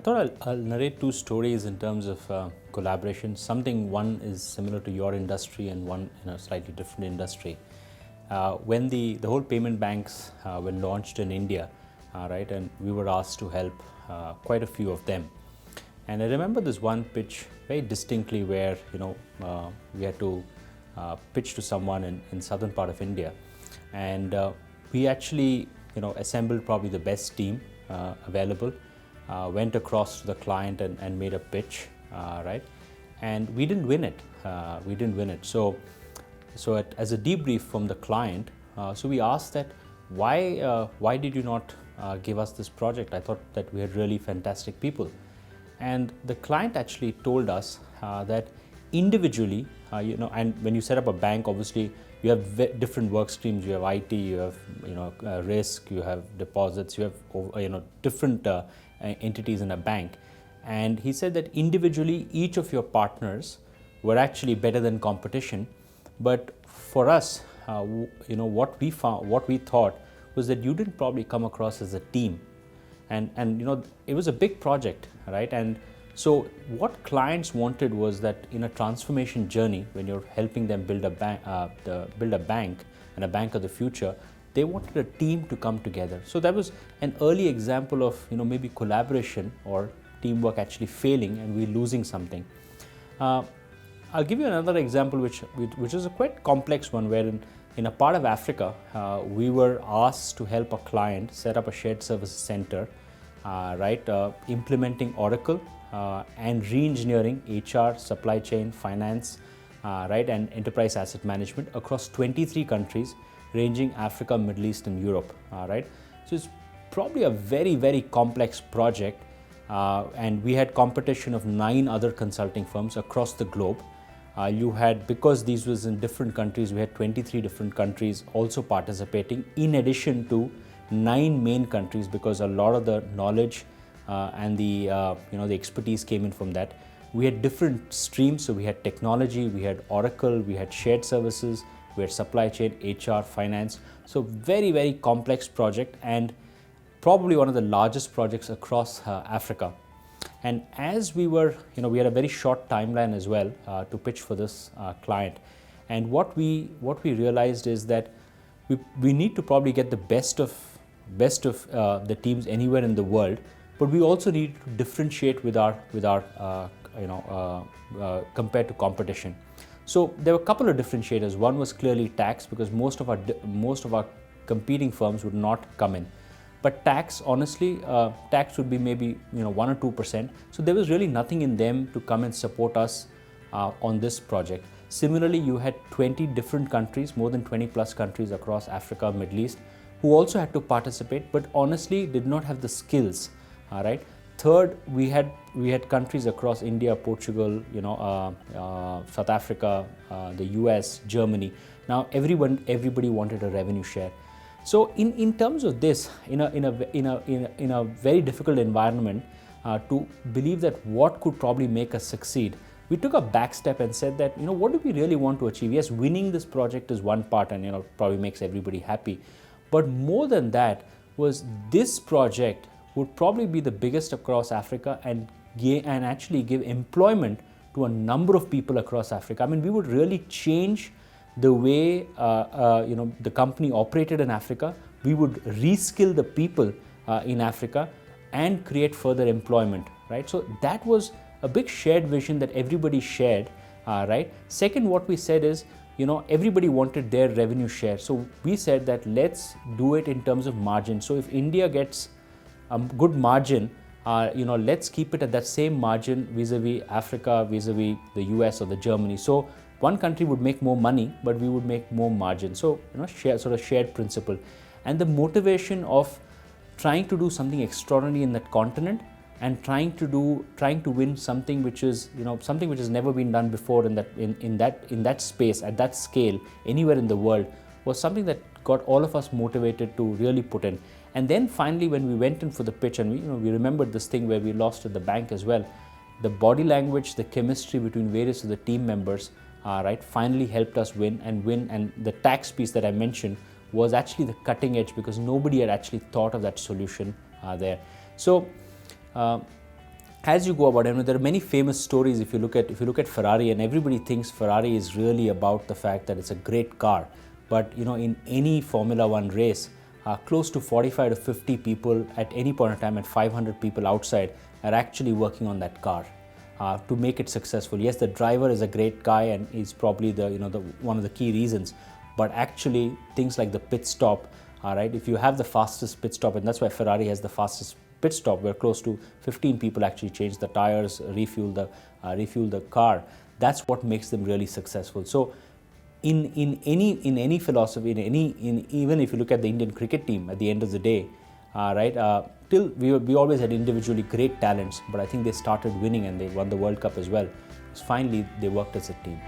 I thought I'll narrate two stories in terms of collaboration. One is similar to your industry and one in a slightly different industry. When the whole payment banks were launched in India, right, and we were asked to help quite a few of them. And I remember this one pitch very distinctly where, we had to pitch to someone in southern part of India. And we actually, assembled probably the best team available, went across to the client and made a pitch, right? And we didn't win it. So as a debrief from the client, so we asked that why did you not give us this project? I thought that we had really fantastic people. And the client actually told us that individually, and when you set up a bank, obviously you have different work streams. You have IT, you have risk, you have deposits, you have different entities in a bank. And he said that individually, each of your partners were actually better than competition. But for us, what we thought was that you didn't probably come across as a team. And it was a big project, right? And so what clients wanted was that in a transformation journey, when you're helping them build a bank, and a bank of the future, they wanted a team to come together. So that was an early example of maybe collaboration or teamwork actually failing and we losing something. I'll give you another example, which is a quite complex one, where in a part of Africa, we were asked to help a client set up a shared services center, implementing Oracle and re-engineering HR, supply chain, finance, and enterprise asset management across 23 countries, ranging Africa, Middle East, and Europe. So it's probably a very, very complex project, and we had competition of 9 other consulting firms across the globe. Because these was in different countries, we had 23 different countries also participating, in addition to 9 main countries, because a lot of the knowledge and the expertise came in from that. We had different streams, so we had technology, we had Oracle, we had shared services, we had supply chain, HR, finance. So very, very complex project, and probably one of the largest projects across Africa. And as we were, we had a very short timeline as well to pitch for this client. And what we realized is that we need to probably get the best of the teams anywhere in the world, but we also need to differentiate with our compared to competition. So there were a couple of differentiators. One was clearly tax, because most of our competing firms would not come in. But tax, honestly, tax would be maybe 1 or 2%. So there was really nothing in them to come and support us on this project. Similarly, you had 20 different countries, more than 20 plus countries across Africa, Middle East, who also had to participate, but honestly did not have the skills. Right. Third, we had countries across India, Portugal, South Africa, the US, Germany. Now everybody wanted a revenue share. So in terms of this, in a very difficult environment, to believe that what could probably make us succeed, we took a back step and said that, what do we really want to achieve? Yes, winning this project is one part, and probably makes everybody happy. But more than that was, this project would probably be the biggest across Africa and actually give employment to a number of people across Africa. I mean, we would really change the way the company operated in Africa. We would reskill the people in Africa and create further employment, right? So that was a big shared vision that everybody shared, right? Second, what we said is, everybody wanted their revenue share. So we said that let's do it in terms of margin. So if India gets a good margin, let's keep it at that same margin vis-a-vis Africa, vis-a-vis the US or the Germany. So one country would make more money, but we would make more margin. So, shared principle. And the motivation of trying to do something extraordinary in that continent, and trying to win something which is, something which has never been done before in that space, at that scale, anywhere in the world, was something that got all of us motivated to really put in. And then finally, when we went in for the pitch, and we remembered this thing where we lost at the bank as well, the body language, the chemistry between various of the team members, finally helped us win. And the tax piece that I mentioned was actually the cutting edge, because nobody had actually thought of that solution there. So as you go about it, there are many famous stories. If you look at Ferrari, and everybody thinks Ferrari is really about the fact that it's a great car, but in any Formula One race, close to 45 to 50 people at any point in time, and 500 people outside are actually working on that car to make it successful. Yes, the driver is a great guy and is probably the one of the key reasons, but actually things like the pit stop. All right, if you have the fastest pit stop, and that's why Ferrari has the fastest pit stop, where close to 15 people actually change the tires, refuel the car. That's what makes them really successful. So in any philosophy, even if you look at the Indian cricket team, at the end of the day, till we always had individually great talents, but I think they started winning and they won the World Cup as well, because finally they worked as a team.